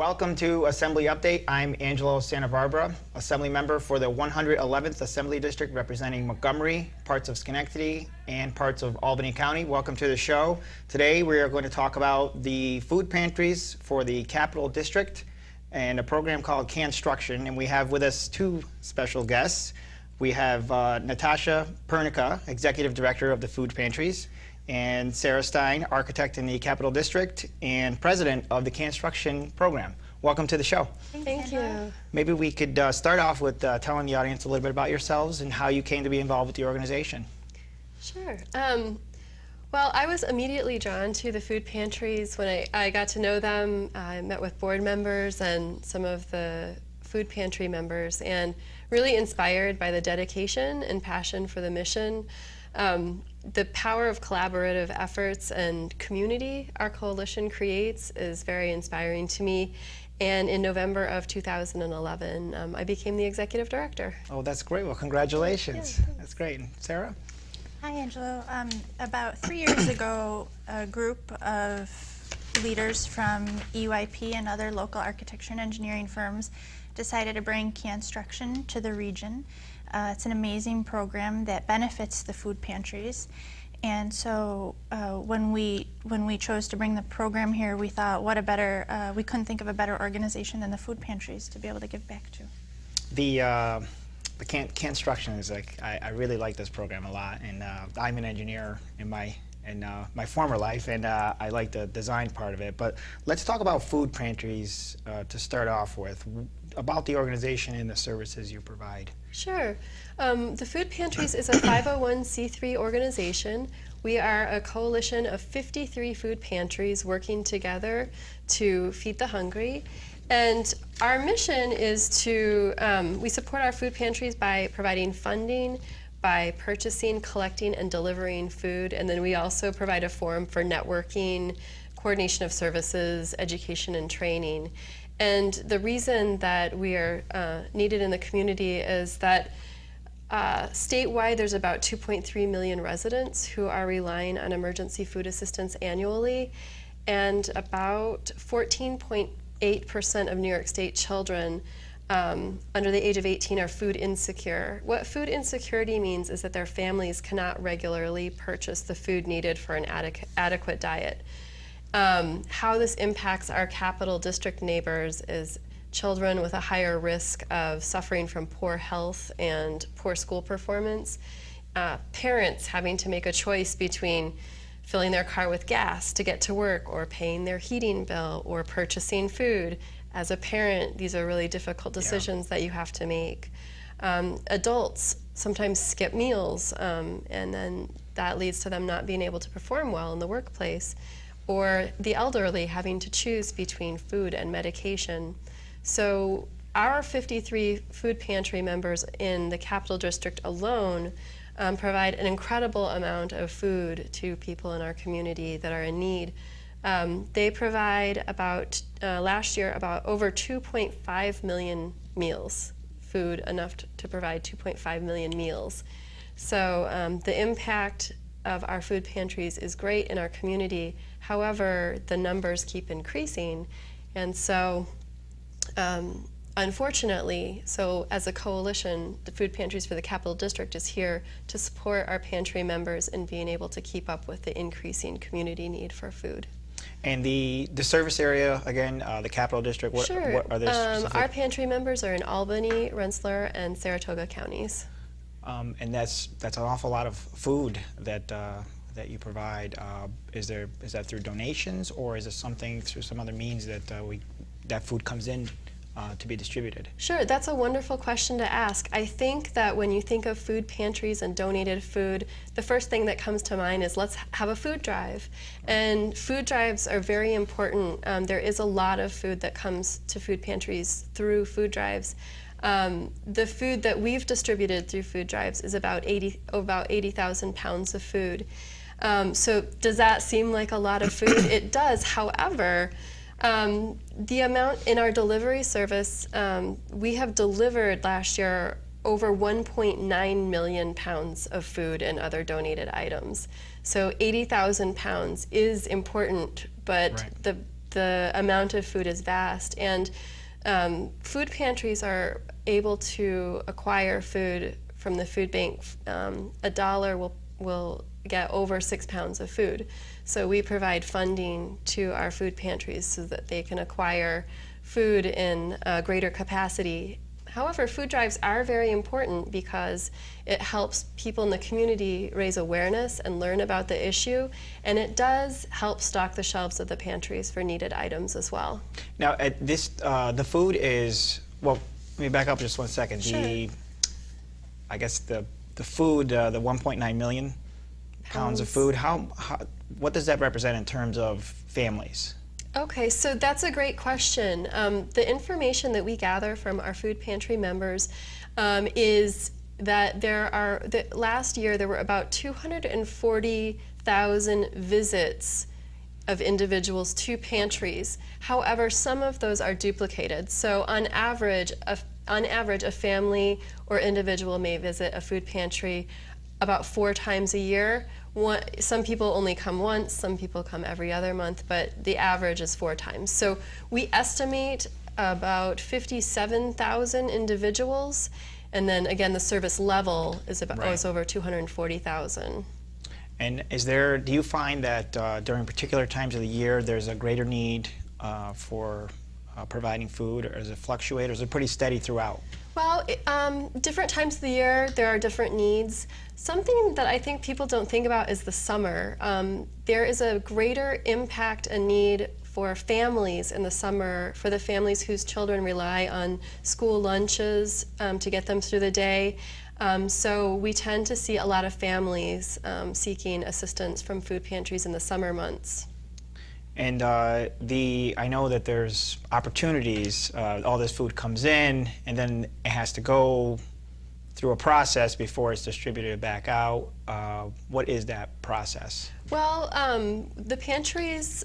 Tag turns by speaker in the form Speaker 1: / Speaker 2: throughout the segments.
Speaker 1: Welcome to Assembly Update. I'm Angelo Santa Barbara, Assembly Member for the 111th Assembly District representing Montgomery, parts of Schenectady, and parts of Albany County. Welcome to the show. Today we are going to talk about the food pantries for the Capital District and a program called CANstruction. And we have with us two special guests. We have Natasha Pernica, Executive Director of the Food Pantries, and Sarah Stein, architect in the Capital District and president of the CANstruction program. Welcome to the show.
Speaker 2: Thank you.
Speaker 1: Maybe we could start off with telling the audience a little bit about yourselves and how you came to be involved with the organization.
Speaker 2: Sure. Well, I was immediately drawn to the food pantries when I got to know them. I met with board members and some of the food pantry members, and really inspired by the dedication and passion for the mission. The power of collaborative efforts and community our coalition creates is very inspiring to me. And in November of 2011, I became the executive director.
Speaker 1: Oh, that's great. Well, congratulations.
Speaker 2: Yeah,
Speaker 1: that's great. And Sarah?
Speaker 3: Hi, Angelo. About 3 years ago, a group of leaders from EYP and other local architecture and engineering firms decided to bring CANstruction to the region. It's an amazing program that benefits the food pantries, and so when we chose to bring the program here, we thought, what a better we couldn't think of a better organization than the food pantries to be able to give back to.
Speaker 1: The CANstruction is I really like this program a lot, and I'm an engineer in my former life, and I like the design part of it. But let's talk about food pantries to start off with, about the organization and the services you provide.
Speaker 2: Sure. The Food Pantries is a 501c3 organization. We are a coalition of 53 food pantries working together to feed the hungry. And our mission is to, we support our food pantries by providing funding, by purchasing, collecting, and delivering food. And then we also provide a forum for networking, coordination of services, education, and training. And the reason that we are needed in the community is that statewide there's about 2.3 million residents who are relying on emergency food assistance annually, and about 14.8% of New York State children under the age of 18 are food insecure. What food insecurity means is that their families cannot regularly purchase the food needed for an adequate diet. How this impacts our Capital District neighbors is children with a higher risk of suffering from poor health and poor school performance, parents having to make a choice between filling their car with gas to get to work or paying their heating bill or purchasing food. As a parent, these are really difficult decisions that you have to make. Adults sometimes skip meals, and then that leads to them not being able to perform well in the workplace. Or the elderly having to choose between food and medication. So our 53 food pantry members in the Capital District alone provide an incredible amount of food to people in our community that are in need. They provide about, last year, about over 2.5 million meals, food enough to provide 2.5 million meals. So the impact of our food pantries is great in our community. However, the numbers keep increasing, and so unfortunately, so as a coalition, the Food Pantries for the Capital District is here to support our pantry members in being able to keep up with the increasing community need for food.
Speaker 1: And the service area, again, the Capital District, what are there specific?
Speaker 2: Our pantry members are in Albany, Rensselaer, and Saratoga counties.
Speaker 1: And that's an awful lot of food that you provide. Is that through donations, or is it something through some other means that that food comes in to be distributed?
Speaker 2: Sure, that's a wonderful question to ask. I think that when you think of food pantries and donated food, the first thing that comes to mind is let's have a food drive. And food drives are very important. There is a lot of food that comes to food pantries through food drives. The food that we've distributed through food drives is about 80,000 pounds of food. So does that seem like a lot of food? It does. However, the amount in our delivery service, we have delivered last year over 1.9 million pounds of food and other donated items. So 80,000 pounds is important, but the the amount of food is vast. And food pantries are able to acquire food from the food bank. A dollar will get over 6 pounds of food. So we provide funding to our food pantries so that they can acquire food in a greater capacity. However, food drives are very important because it helps people in the community raise awareness and learn about the issue, and it does help stock the shelves of the pantries for needed items as well.
Speaker 1: Now, at this, the food is, well, let me back up just 1 second.
Speaker 2: Sure.
Speaker 1: I guess the food, the 1.9 million pounds of food, what does that represent in terms of families?
Speaker 2: Okay, so that's a great question. The information that we gather from our food pantry members is that last year there were about 240,000 visits of individuals to pantries. However, some of those are duplicated. So on average, a family or individual may visit a food pantry about 4 times a year. Some people only come once, some people come every other month, but the average is 4 times. So we estimate about 57,000 individuals, and then again the service level is is over 240,000.
Speaker 1: And do you find that during particular times of the year there's a greater need for providing food, or does it fluctuate, or is it pretty steady throughout?
Speaker 2: Well, different times of the year, there are different needs. Something that I think people don't think about is the summer. There is a greater impact and need for families in the summer, for the families whose children rely on school lunches to get them through the day. So we tend to see a lot of families seeking assistance from food pantries in the summer months.
Speaker 1: And I know that there's opportunities. All this food comes in, and then it has to go through a process before it's distributed back out. What is that process?
Speaker 2: Well, the pantries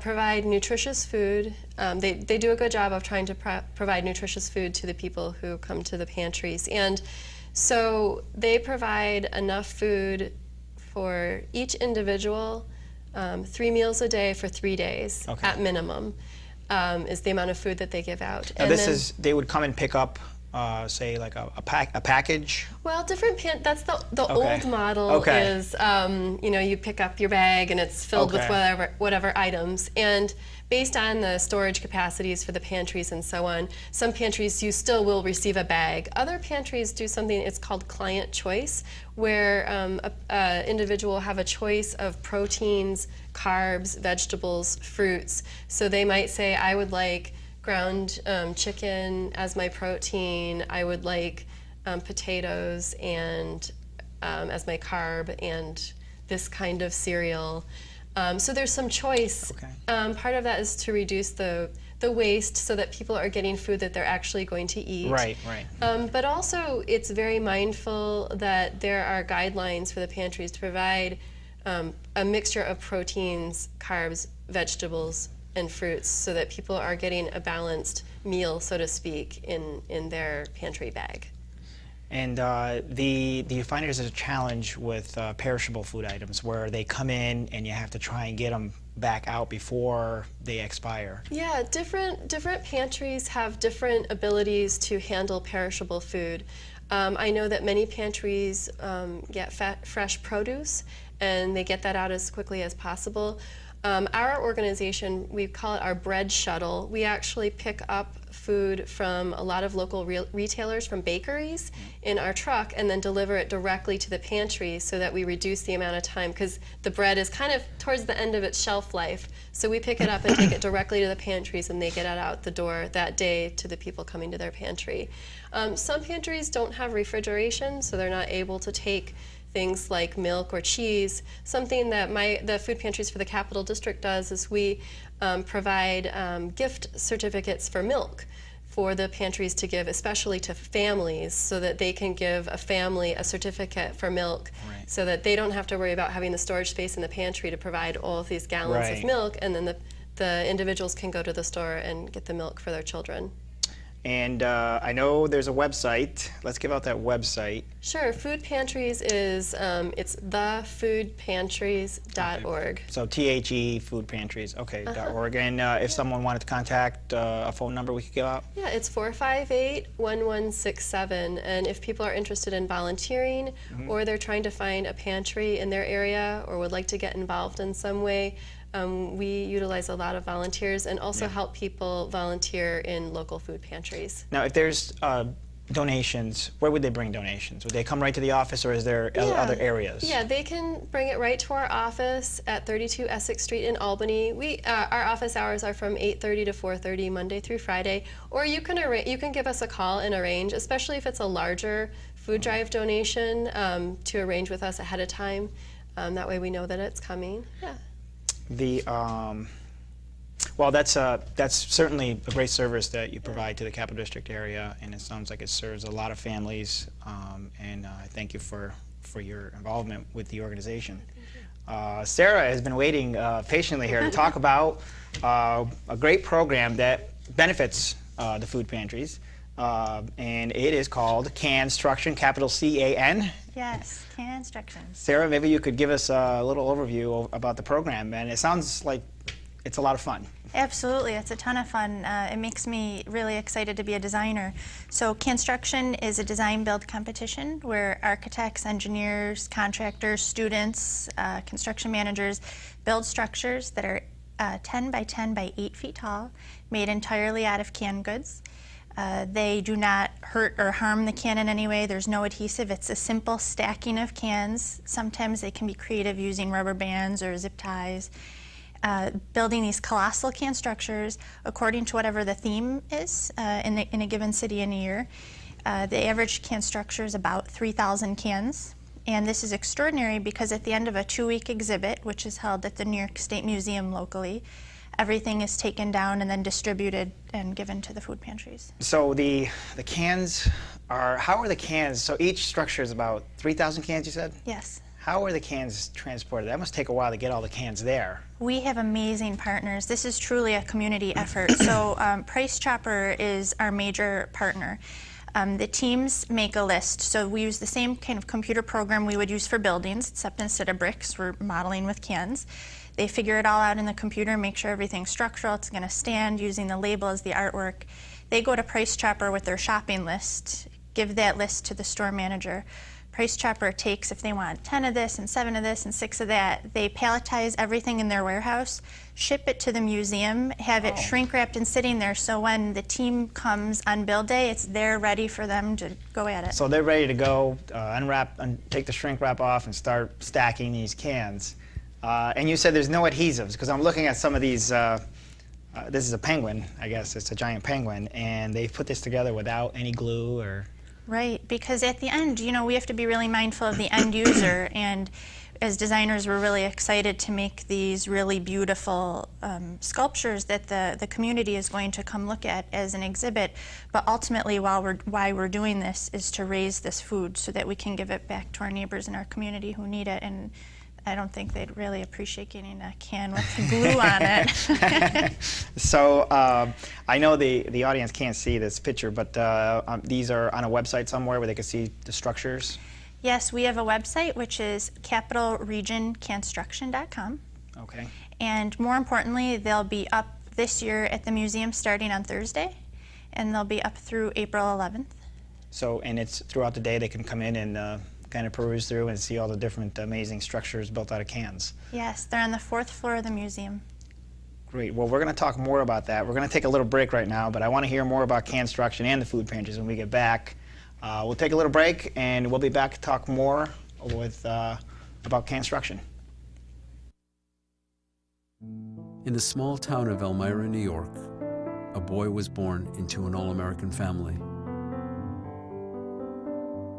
Speaker 2: provide nutritious food. They do a good job of trying to provide nutritious food to the people who come to the pantries. And so they provide enough food for each individual. 3 meals a day for 3 days at minimum is the amount of food that they give out.
Speaker 1: Now they would come and pick up, say, like a package?
Speaker 2: Well, that's the old model is, you pick up your bag and it's filled with whatever items. And based on the storage capacities for the pantries and so on, some pantries you still will receive a bag. Other pantries do something, it's called client choice, where an individual will have a choice of proteins, carbs, vegetables, fruits. So they might say, I would like ground chicken as my protein, I would like potatoes and as my carb, and this kind of cereal. So there's some choice. Part of that is to reduce the waste so that people are getting food that they're actually going to eat.
Speaker 1: Right.
Speaker 2: But also it's very mindful that there are guidelines for the pantries to provide a mixture of proteins, carbs, vegetables, and fruits so that people are getting a balanced meal, so to speak, in their pantry bag.
Speaker 1: And do you find there's a challenge with perishable food items where they come in and you have to try and get them back out before they expire? Yeah,
Speaker 2: different pantries have different abilities to handle perishable food. I know that many pantries get fresh produce and they get that out as quickly as possible. Our organization, we call it our bread shuttle. We actually pick up food from a lot of local retailers, from bakeries, in our truck and then deliver it directly to the pantry so that we reduce the amount of time, because the bread is kind of towards the end of its shelf life. So we pick it up and take it directly to the pantries and they get it out the door that day to the people coming to their pantry. Some pantries don't have refrigeration, so they're not able to take things like milk or cheese. Something that the food pantries for the Capital District does is we provide gift certificates for milk for the pantries to give, especially to families, so that they can give a family a certificate for milk, so that they don't have to worry about having the storage space in the pantry to provide all of these gallons of milk, and then the individuals can go to the store and get the milk for their children.
Speaker 1: And I know there's a website. Let's give out that website.
Speaker 2: Sure. Food Pantries is it's thefoodpantries.org.
Speaker 1: So THE Food Pantries, okay, .org. And if someone wanted to contact a phone number we could give out?
Speaker 2: Yeah, it's 458-1167. And if people are interested in volunteering or they're trying to find a pantry in their area or would like to get involved in some way, we utilize a lot of volunteers and also help people volunteer in local food pantries.
Speaker 1: Now, if there's donations, where would they bring donations? Would they come right to the office, or is there other areas?
Speaker 2: Yeah, they can bring it right to our office at 32 Essex Street in Albany. Our office hours are from 8:30 to 4:30 Monday through Friday, or you can give us a call and arrange, especially if it's a larger food drive donation, to arrange with us ahead of time. That way we know that it's coming. Yeah.
Speaker 1: Well, that's certainly a great service that you provide to the Capital District area, and it sounds like it serves a lot of families. And I thank you for your involvement with the organization. Sarah has been waiting patiently here to talk about a great program that benefits the food pantries, and it is called CANstruction, capital C-A-N.
Speaker 3: Yes, CANstruction.
Speaker 1: Sarah, maybe you could give us a little overview about the program, and it sounds like it's a lot of fun.
Speaker 3: Absolutely, it's a ton of fun. It makes me really excited to be a designer. So CANstruction is a design-build competition where architects, engineers, contractors, students, construction managers build structures that are 10 by 10 by 8 feet tall, made entirely out of canned goods. They do not hurt or harm the can in any way. There's no adhesive. It's a simple stacking of cans. Sometimes they can be creative using rubber bands or zip ties. Building these colossal can structures according to whatever the theme is in a given city in a year. The average can structure is about 3,000 cans. And this is extraordinary because at the end of a 2-week exhibit, which is held at the New York State Museum locally, everything is taken down and then distributed and given to the food pantries.
Speaker 1: So the cans how are the cans, so each structure is about 3,000 cans, you said?
Speaker 3: Yes.
Speaker 1: How are the cans transported? That must take a while to get all the cans there.
Speaker 3: We have amazing partners. This is truly a community effort. So Price Chopper is our major partner. The teams make a list. So we use the same kind of computer program we would use for buildings, except instead of bricks, we're modeling with cans. They figure it all out in the computer, make sure everything's structural, it's going to stand, using the label as the artwork. They go to Price Chopper with their shopping list, give that list to the store manager. Price Chopper takes, if they want 10 of this and 7 of this and 6 of that, they palletize everything in their warehouse, ship it to the museum, have it shrink wrapped and sitting there, so when the team comes on build day, it's there ready for them to go at it.
Speaker 1: So they're ready to go, unwrap, take the shrink wrap off and start stacking these cans. And you said there's no adhesives, because I'm looking at some of these, this is a penguin, I guess, it's a giant penguin, and they've put this together without any glue or...
Speaker 3: Right, because at the end, you know, we have to be really mindful of the end user, and as designers, we're really excited to make these really beautiful sculptures that the community is going to come look at as an exhibit. But ultimately, why we're doing this is to raise this food so that we can give it back to our neighbors in our community who need it. And I don't think they'd really appreciate getting a can with glue on it.
Speaker 1: So I know the audience can't see this picture, but these are on a website somewhere where they can see the structures?
Speaker 3: Yes, we have a website which is capitalregioncanstruction.com.
Speaker 1: Okay.
Speaker 3: And more importantly, they'll be up this year at the museum starting on Thursday, and they'll be up through April 11th.
Speaker 1: So, and it's throughout the day they can come in and kind of peruse through and see all the different amazing structures built out of cans.
Speaker 3: Yes, they're on the 4th floor of the museum.
Speaker 1: Great. Well, we're going to talk more about that. We're going to take a little break right now, but I want to hear more about CANstruction and the food pantries when we get back. We'll take a little break, and we'll be back to talk more with about CANstruction.
Speaker 4: In the small town of Elmira, New York, a boy was born into an all-American family.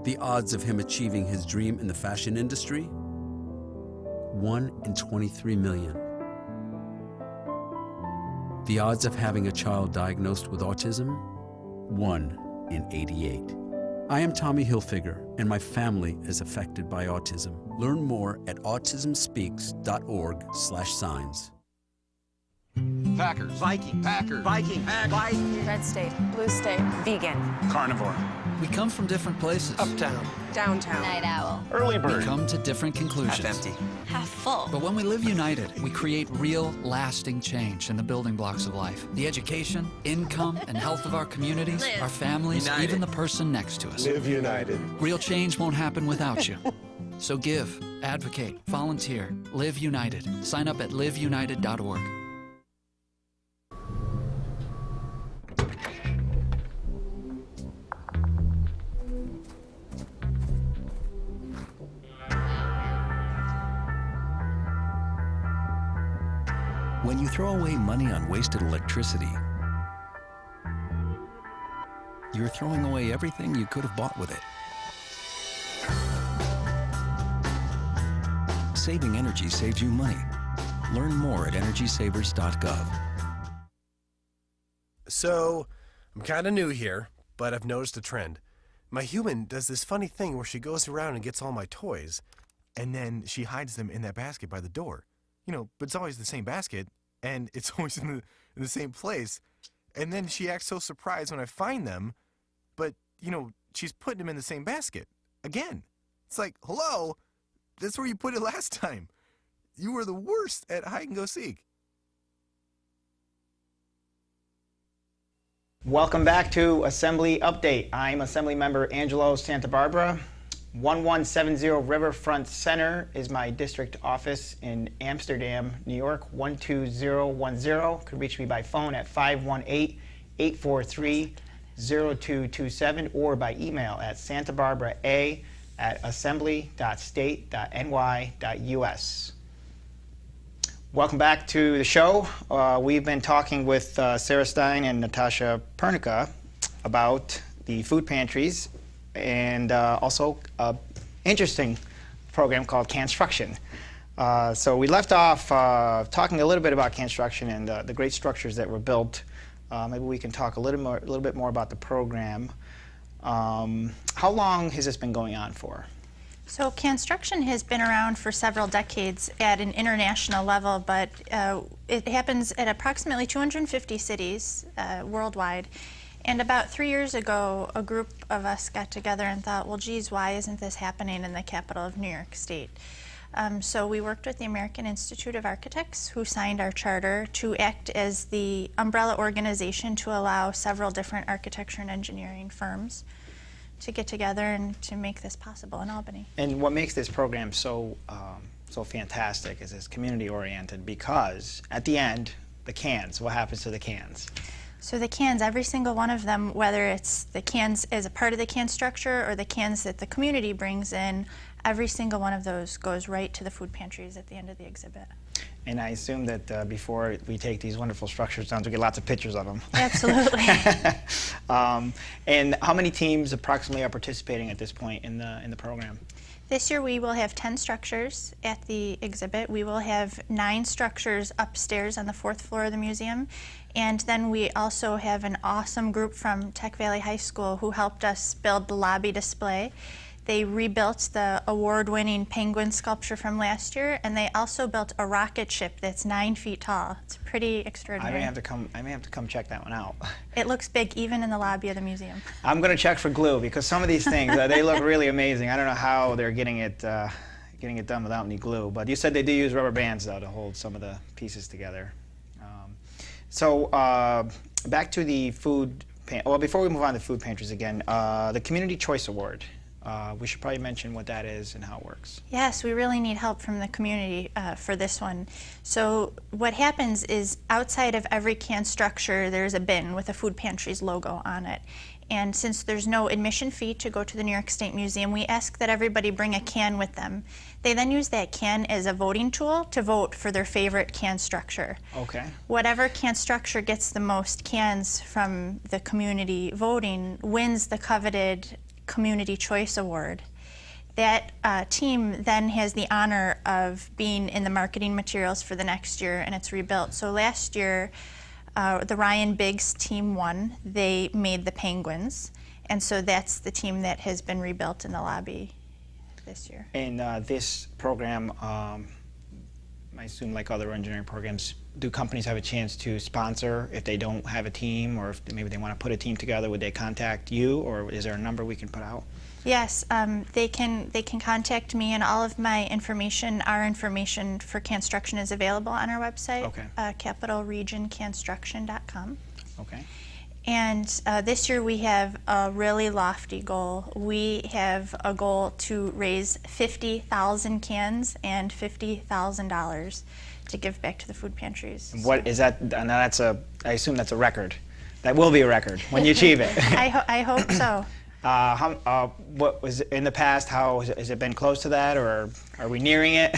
Speaker 4: The odds of him achieving his dream in the fashion industry? 1 in 23 million. The odds of having a child diagnosed with autism? 1 in 88. I am Tommy Hilfiger, and my family is affected by autism. Learn more at autismspeaks.org/signs.
Speaker 5: Packers. Viking. Packers. Viking. Viking.
Speaker 6: Red state. Blue state. Vegan.
Speaker 5: Carnivore.
Speaker 4: We come from different places.
Speaker 5: Uptown.
Speaker 6: Downtown.
Speaker 7: Night owl.
Speaker 5: Early bird.
Speaker 4: We come to different conclusions.
Speaker 5: Half empty.
Speaker 7: Half full.
Speaker 4: But when we live united, we create real, lasting change in the building blocks of life. The education, income, and health of our communities,
Speaker 7: Live.
Speaker 4: our families,
Speaker 5: United.
Speaker 4: even the person next to us.
Speaker 8: Live united.
Speaker 4: Real change won't happen without you. So give, advocate, volunteer, live united. Sign up at liveunited.org.
Speaker 9: When you throw away money on wasted electricity, you're throwing away everything you could have bought with it. Saving energy saves you money. Learn more at energysavers.gov.
Speaker 8: So, I'm kind of new here, but I've noticed a trend. My human does this funny thing where she goes around and gets all my toys, and then she hides them in that basket by the door. You know, but it's always the same basket, and it's always in the same place. And then she acts so surprised when I find them, but, you know, she's putting them in the same basket. Again. It's like, hello? That's where you put it last time. You were the worst at hide and go seek.
Speaker 1: Welcome back to Assembly Update. I'm Assembly Member Angelo Santa Barbara. 1170 Riverfront Center is my district office in Amsterdam, New York, 12010. You can reach me by phone at 518-843-0227 or by email at santabarbara@assembly.state.ny.us. Welcome back to the show. We've been talking with Sarah Stein and Natasha Pernica about the food pantries and also an interesting program called CANstruction. So we left off talking a little bit about CANstruction and the great structures that were built. Maybe we can talk a little bit more about the program. How long has this been going on for?
Speaker 3: So CANstruction has been around for several decades at an international level, but it happens at approximately 250 cities worldwide. And about 3 years ago, a group of us got together and thought, well, geez, why isn't this happening in the capital of New York State? So we worked with the American Institute of Architects, who signed our charter to act as the umbrella organization to allow several different architecture and engineering firms to get together and to make this possible in Albany.
Speaker 1: And what makes this program so fantastic is it's community oriented, because at the end, the cans, what happens to the cans?
Speaker 3: So the cans, every single one of them, whether it's the cans as a part of the can structure or the cans that the community brings in, every single one of those goes right to the food pantries at the end of the exhibit.
Speaker 1: And I assume that before we take these wonderful structures down, we get lots of pictures of them.
Speaker 3: Absolutely.
Speaker 1: And how many teams approximately are participating at this point in the program?
Speaker 3: This year we will have 10 structures at the exhibit. We will have 9 structures upstairs on the 4th floor of the museum. And then we also have an awesome group from Tech Valley High School who helped us build the lobby display. They rebuilt the award-winning penguin sculpture from last year, and they also built a rocket ship that's 9 feet tall. It's pretty extraordinary.
Speaker 1: I may have to come check that one out.
Speaker 3: It looks big even in the lobby of the museum.
Speaker 1: I'm going to check for glue, because some of these things they look really amazing. I don't know how they're getting it done without any glue. But you said they do use rubber bands though to hold some of the pieces together. So back to the food. Well, before we move on to food pantries again, the Community Choice Award. We should probably mention what that is and how it works.
Speaker 3: Yes, we really need help from the community for this one. So what happens is outside of every can structure, there's a bin with a food pantry's logo on it. And since there's no admission fee to go to the New York State Museum, we ask that everybody bring a can with them. They then use that can as a voting tool to vote for their favorite can structure.
Speaker 1: Okay.
Speaker 3: Whatever can structure gets the most cans from the community voting wins the coveted Community Choice Award. That team then has the honor of being in the marketing materials for the next year, and it's rebuilt. So last year, the Ryan Biggs team won. They made the penguins, and so that's the team that has been rebuilt in the lobby this year.
Speaker 1: And this program, I assume like other engineering programs, do companies have a chance to sponsor if they don't have a team, or if maybe they want to put a team together? Would they contact you, or is there a number we can put out?
Speaker 3: Yes, they can contact me, and all of my information, our information for CANstruction is available on our website,
Speaker 1: Okay.
Speaker 3: capitalregioncanstruction.com.
Speaker 1: Okay.
Speaker 3: And this year we have a really lofty goal. We have a goal to raise 50,000 cans and $50,000 to give back to the food pantries.
Speaker 1: What is that? Now that's I assume that's a record. That will be a record when you achieve it.
Speaker 3: I hope so.
Speaker 1: What was in the past? How has it been close to that, or are we nearing it?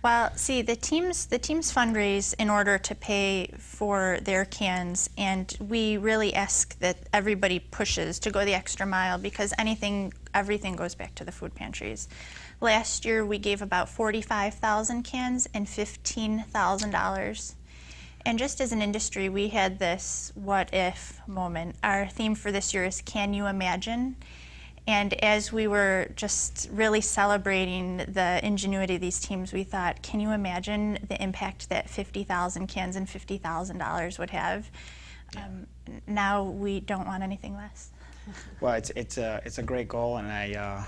Speaker 3: Well, see, the teams fundraise in order to pay for their cans, and we really ask that everybody pushes to go the extra mile, because everything goes back to the food pantries. Last year we gave about 45,000 cans and $15,000. And just as an industry, we had this what if moment. Our theme for this year is Can You Imagine? And as we were just really celebrating the ingenuity of these teams, we thought, can you imagine the impact that 50,000 cans and $50,000 would have? Now we don't want anything less.
Speaker 1: Well, it's a great goal, and I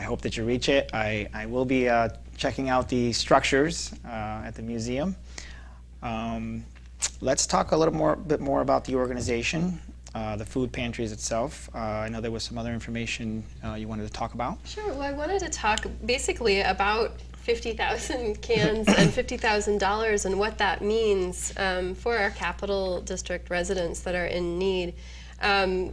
Speaker 1: hope that you reach it. I will be checking out the structures at the museum. Let's talk a bit more about the organization, the food pantries itself. I know there was some other information you wanted to talk about.
Speaker 2: Sure. Well, I wanted to talk basically about 50,000 cans and $50,000 and what that means for our Capital District residents that are in need.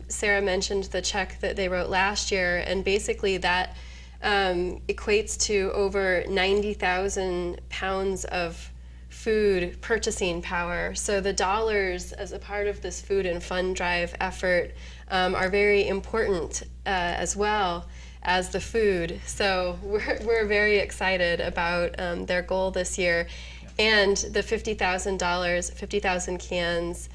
Speaker 2: Sarah mentioned the check that they wrote last year, and basically that equates to over 90,000 pounds of food purchasing power. So the dollars as a part of this food and fund drive effort are very important as well as the food. So we're very excited about their goal this year. And the $50,000, 50,000 cans,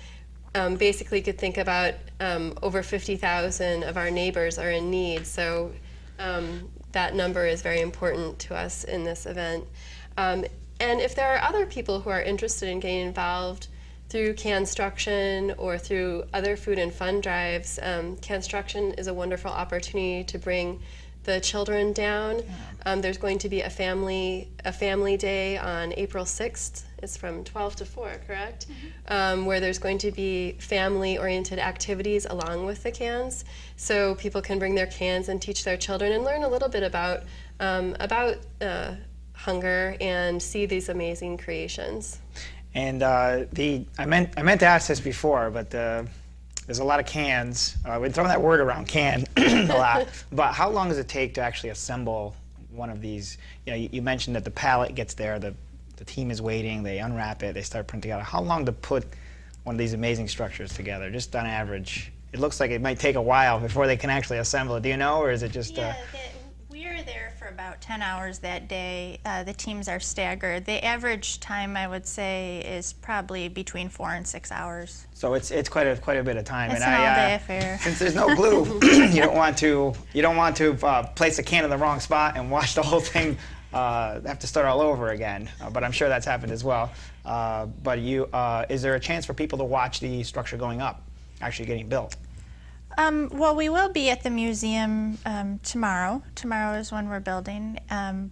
Speaker 2: basically could think about over 50,000 of our neighbors are in need. So that number is very important to us in this event. And if there are other people who are interested in getting involved through CANstruction or through other food and fund drives, CANstruction is a wonderful opportunity to bring the children down. There's going to be a family day on April 6th. It's from 12 to 4, correct? Mm-hmm. Where there's going to be family-oriented activities along with the cans, so people can bring their cans and teach their children and learn a little bit about hunger and see these amazing creations. And
Speaker 1: I meant to ask this before, but there's a lot of cans. We've been throwing that word around, can, a lot. But how long does it take to actually assemble one of these? You know, you mentioned that the pallet gets there, the team is waiting, they unwrap it, they start printing out. How long to put one of these amazing structures together, just on average? It looks like it might take a while before they can actually assemble it. Do you know, or is it just...
Speaker 3: Yeah, we are there for about 10 hours that day. The teams are staggered. The average time, I would say, is probably between 4 and 6 hours.
Speaker 1: So it's quite a bit of time.
Speaker 3: It's an all-day affair.
Speaker 1: Since there's no glue, you don't want to place a can in the wrong spot and watch the whole thing have to start all over again. But I'm sure that's happened as well. But is there a chance for people to watch the structure going up, actually getting built?
Speaker 3: Well, we will be at the museum tomorrow. Tomorrow is when we're building.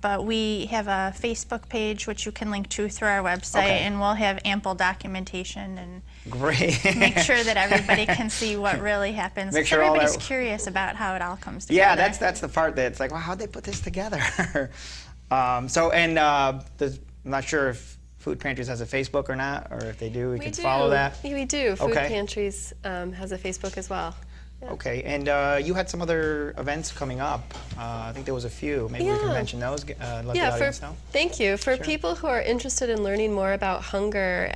Speaker 3: But we have a Facebook page which you can link to through our website,
Speaker 1: okay.
Speaker 3: And we'll have ample documentation and
Speaker 1: great.
Speaker 3: make sure that everybody can see what really happens.
Speaker 1: Make sure
Speaker 3: everybody's curious about how it all comes together.
Speaker 1: Yeah, that's the part that's like, well, how'd they put this together? I'm not sure if Food Pantries has a Facebook or not, or if they do, we can follow that.
Speaker 2: We do. Food
Speaker 1: Okay.
Speaker 2: Pantries has a Facebook as well. Yeah.
Speaker 1: Okay, and you had some other events coming up. I think there was a few. Maybe we can mention those. Let the audience know.
Speaker 2: Thank you. For people who are interested in learning more about hunger,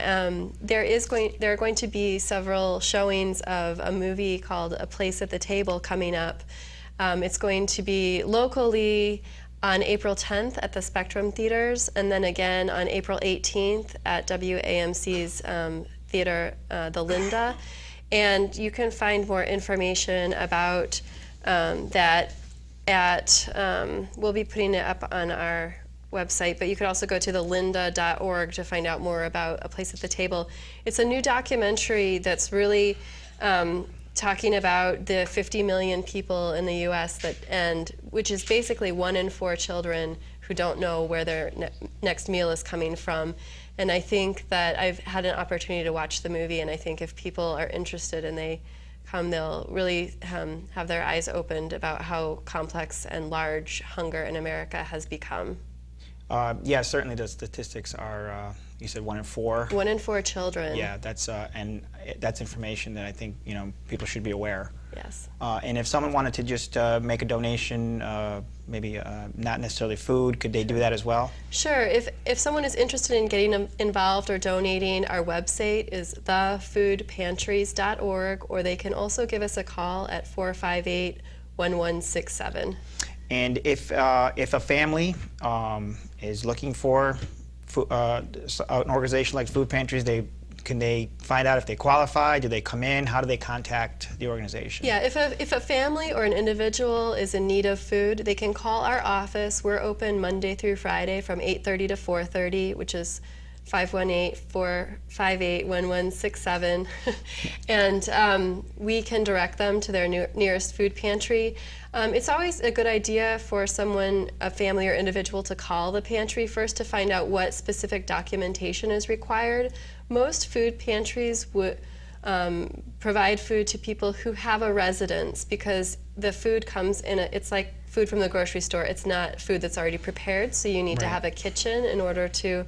Speaker 2: there are going to be several showings of a movie called A Place at the Table coming up. It's going to be locally on April 10th at the Spectrum Theaters, and then again on April 18th at WAMC's theater, the Linda. And you can find more information about that we'll be putting it up on our website, but you could also go to the lynda.org to find out more about A Place at the Table. It's a new documentary that's really talking about the 50 million people in the U.S. which is basically 1 in 4 children who don't know where their next meal is coming from. And I think that I've had an opportunity to watch the movie, and I think if people are interested and they come, they'll really have their eyes opened about how complex and large hunger in America has become.
Speaker 1: Yeah, certainly the statistics are, you said 1 in 4?
Speaker 2: 1 in 4 children.
Speaker 1: Yeah, and that's information that I think, people should be aware.
Speaker 2: Yes.
Speaker 1: And if someone wanted to just make a donation, maybe not necessarily food, could they do that as well?
Speaker 2: Sure. If someone is interested in getting involved or donating, our website is thefoodpantries.org, or they can also give us a call at 458-1167.
Speaker 1: And if a family is looking for an organization like Food Pantries, can they find out if they qualify? Do they come in? How do they contact the organization?
Speaker 2: Yeah, if a family or an individual is in need of food, they can call our office. We're open Monday through Friday from 8:30 to 4:30, which is 518-458-1167. And we can direct them to their nearest food pantry. It's always a good idea for someone, a family or individual, to call the pantry first to find out what specific documentation is required. Most food pantries would provide food to people who have a residence, because the food comes in it's like food from the grocery store. It's not food that's already prepared, so you need to have a kitchen in order to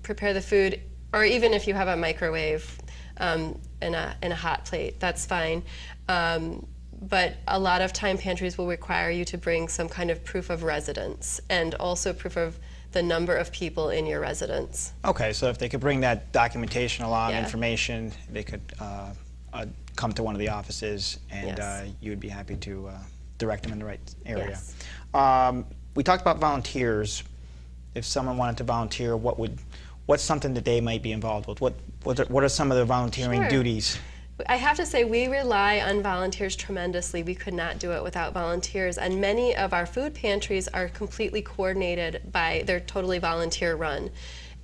Speaker 2: prepare the food, or even if you have a microwave and a hot plate, that's fine. But a lot of time pantries will require you to bring some kind of proof of residence and also proof of the number of people in your residence.
Speaker 1: Okay, so if they could bring that documentation along,
Speaker 2: Yeah.
Speaker 1: information, they could come to one of the offices, and
Speaker 2: Yes.
Speaker 1: you would be happy to direct them in the right area.
Speaker 2: Yes.
Speaker 1: We talked about volunteers. If someone wanted to volunteer, what's something that they might be involved with? What are some of the volunteering
Speaker 2: Sure.
Speaker 1: duties?
Speaker 2: I have to say, we rely on volunteers tremendously. We could not do it without volunteers, and many of our food pantries are completely coordinated they're totally volunteer run,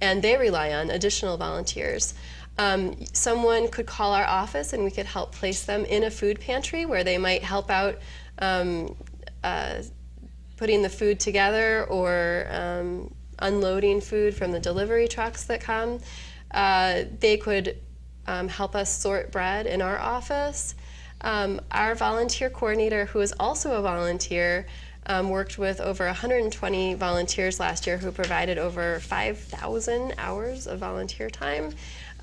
Speaker 2: and they rely on additional volunteers. Someone could call our office and we could help place them in a food pantry where they might help out putting the food together or unloading food from the delivery trucks that come. They could help us sort bread in our office. Our volunteer coordinator, who is also a volunteer, worked with over 120 volunteers last year who provided over 5,000 hours of volunteer time.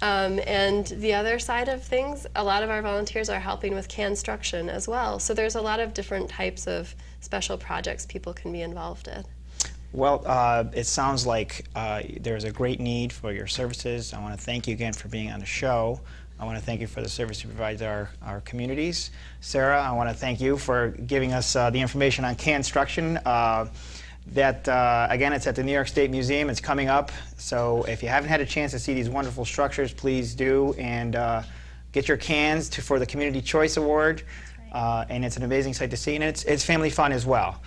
Speaker 2: And the other side of things, a lot of our volunteers are helping with CANstruction as well. So there's a lot of different types of special projects people can be involved in.
Speaker 1: Well, it sounds like there's a great need for your services. I want to thank you again for being on the show. I want to thank you for the service you provide to our communities. Sarah, I want to thank you for giving us the information on CANstruction. Again, it's at the New York State Museum. It's coming up. So if you haven't had a chance to see these wonderful structures, please do, and get your cans for the Community Choice Award. And it's an amazing sight to see, and it's family fun as well.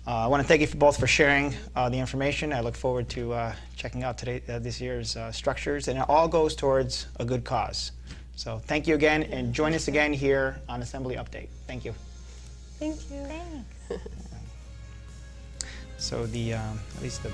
Speaker 1: I want to thank you both for sharing the information. I look forward to checking out this year's structures, and it all goes towards a good cause. So thank you again, and join us again here on Assembly Update. Thank you.
Speaker 2: Thank you.
Speaker 3: Thanks.
Speaker 1: So at least the